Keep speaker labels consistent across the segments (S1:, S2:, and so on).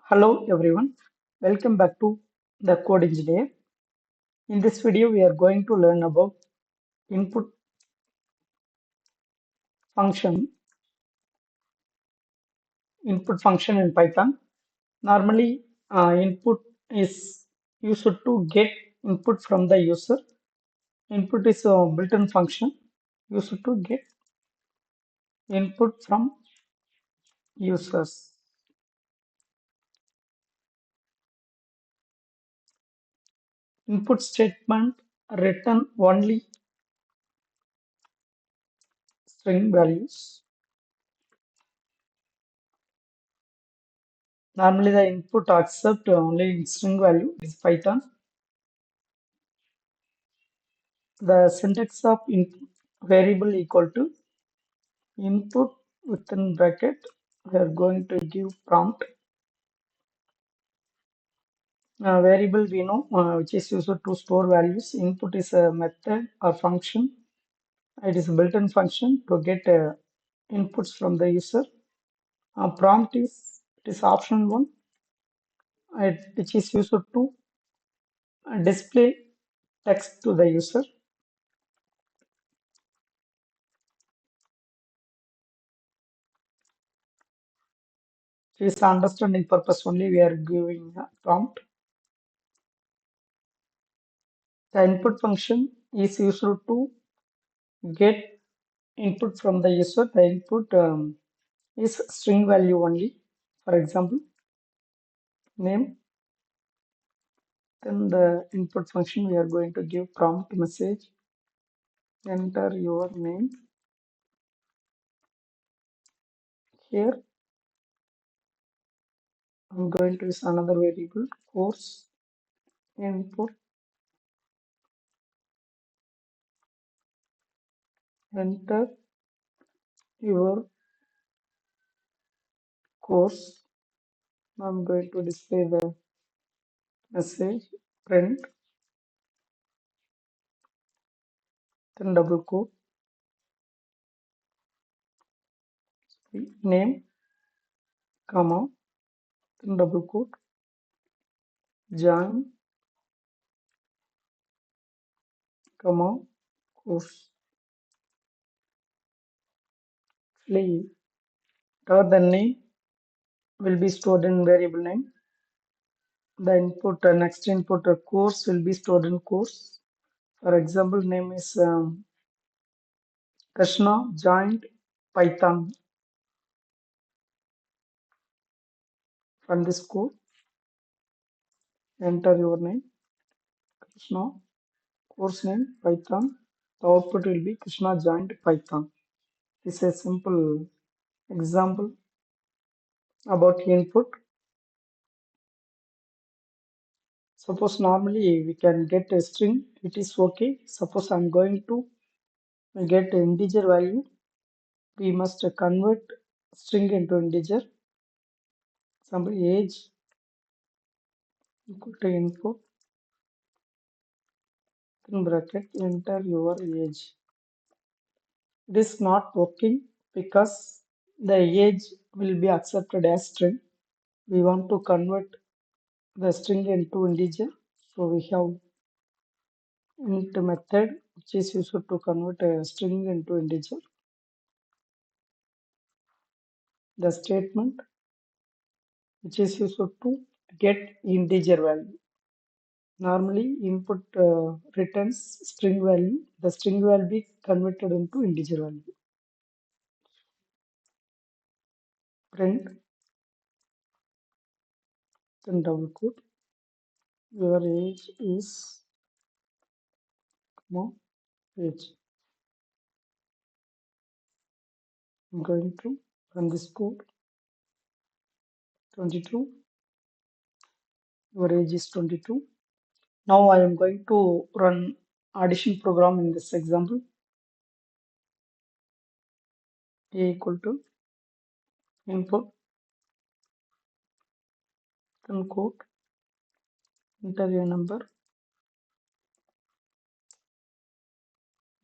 S1: Hello everyone, welcome back to the Code Engineer. In this video, we are going to learn about input function, input function in Python. Normally, input is used to get input from the user. Input is a built-in function used to get input from users. Input statement return only string values. Normally, the input accept only string value is Python. The syntax of variable equal to input within bracket. We are going to give prompt. Variable we know which is used to store values. Input is a method or function. It is a built-in function to get inputs from the user. Prompt is it is optional one, which is used to display text to the user. It is understanding purpose only we are giving a prompt. The input function is used to get input from the user. The input is string value only. For example, name. Then the input function we are going to give prompt message. Enter your name. Here I'm going to use another variable course input. Enter your course. I'm going to display the message print. Then double quote name comma then double quote join comma course. Actually, the name will be stored in variable name. The input next input course will be stored in course. For example, name is Krishna joined Python. From this code, enter your name Krishna, course name Python. The output will be Krishna joined Python. This is a simple example about input. Suppose normally we can get a string, it is okay. Suppose I'm going to get an integer value, we must convert string into integer. Example age equal to input in bracket enter your age. It is not working because the age will be accepted as string. We want to convert the string into integer, so we have int method which is used to convert a string into integer. The statement which is used to get integer value. Normally input returns string value. The string will be converted into integer value. Print then double quote your age is age. I'm going to run this code. 22. Your age is 22. Now I am going to run addition program in this example. A equal to input then quote enter a number.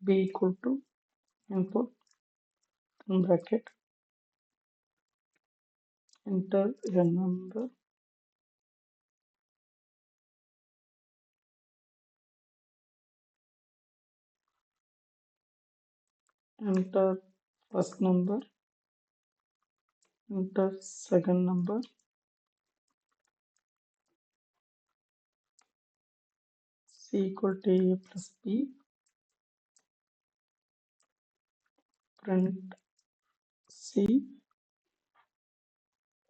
S1: B equal to input then bracket enter a number. enter first number, enter second number, c equal to a plus b, print c.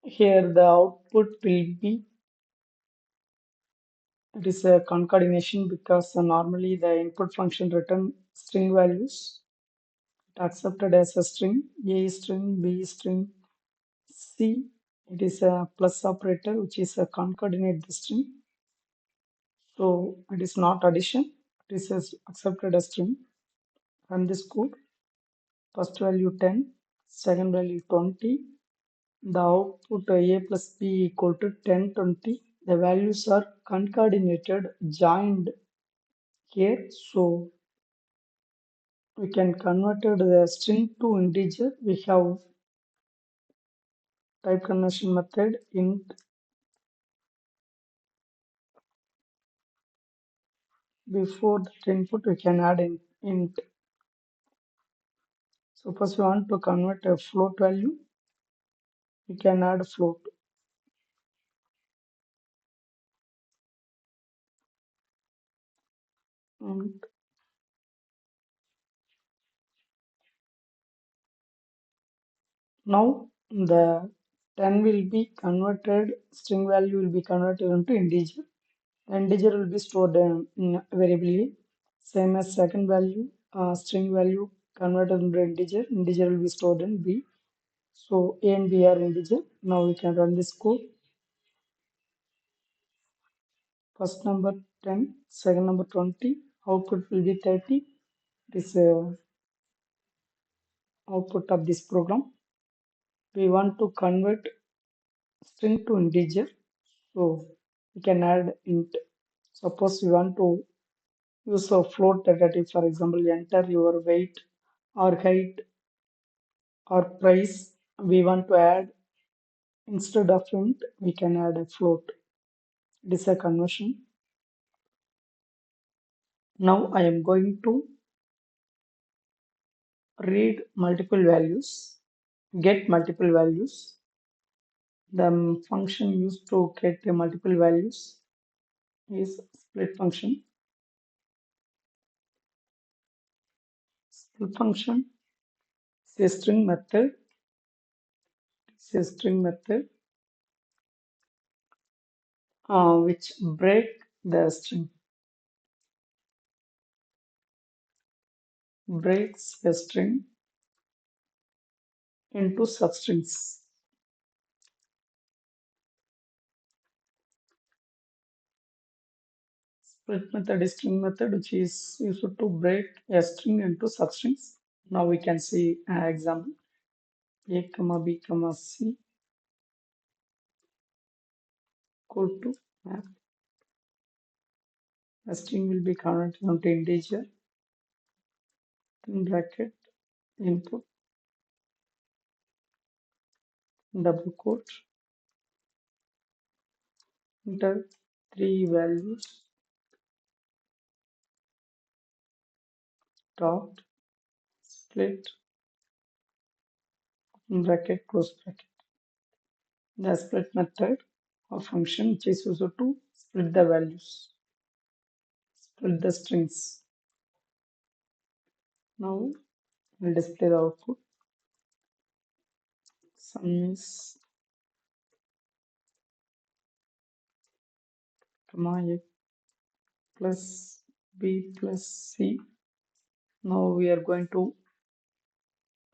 S1: Here the output will be, it is a concatenation because normally the input function return string values. It accepted as a string, a string, b string, c. It is a plus operator which is a concatenate the string. So it is not addition. It is accepted as string. Run this code. First value 10, second value 20. The output a plus b equal to 10, 20. The values are concatenated, joined here. So we can convert the string to integer. We have type conversion method int. Before that input, we can add int. Suppose we want to convert a float value, we can add float. And now the 10 will be converted, string value will be converted into integer. The integer will be stored in variably. Same as second value, string value converted into integer. Integer will be stored in B. So A and B are integer. Now we can run this code. First number 10, second number 20. Output will be 30. This output of this program. We want to convert string to integer. So we can add int. Suppose we want to use a float data, for example, enter your weight or height or price. We want to add, instead of int, we can add a float. It is a conversion. Now I am going to read multiple values, get multiple values. The function used to get the multiple values is split function. Split function is a string method. It's a string method which break the string, breaks the string into substrings. Split method is string method which is used to break a string into substrings. Now we can see an example. A comma b comma c equal to map. The string will be converted into integer in bracket input double quote enter three values dot split in bracket close bracket. The split method or function which is used to split the values, split the strings. Now we'll display the output. Sum is comma a plus b plus c. Now we are going to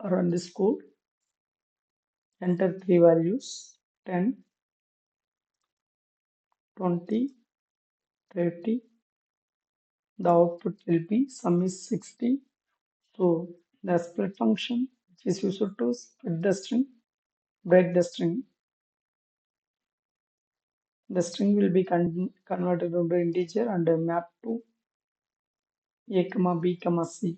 S1: run this code. Enter three values 10, 20, 30. The output will be sum is 60. So the split function which is used to split the string, break the string. The string will be converted into integer and mapped to a comma b comma c.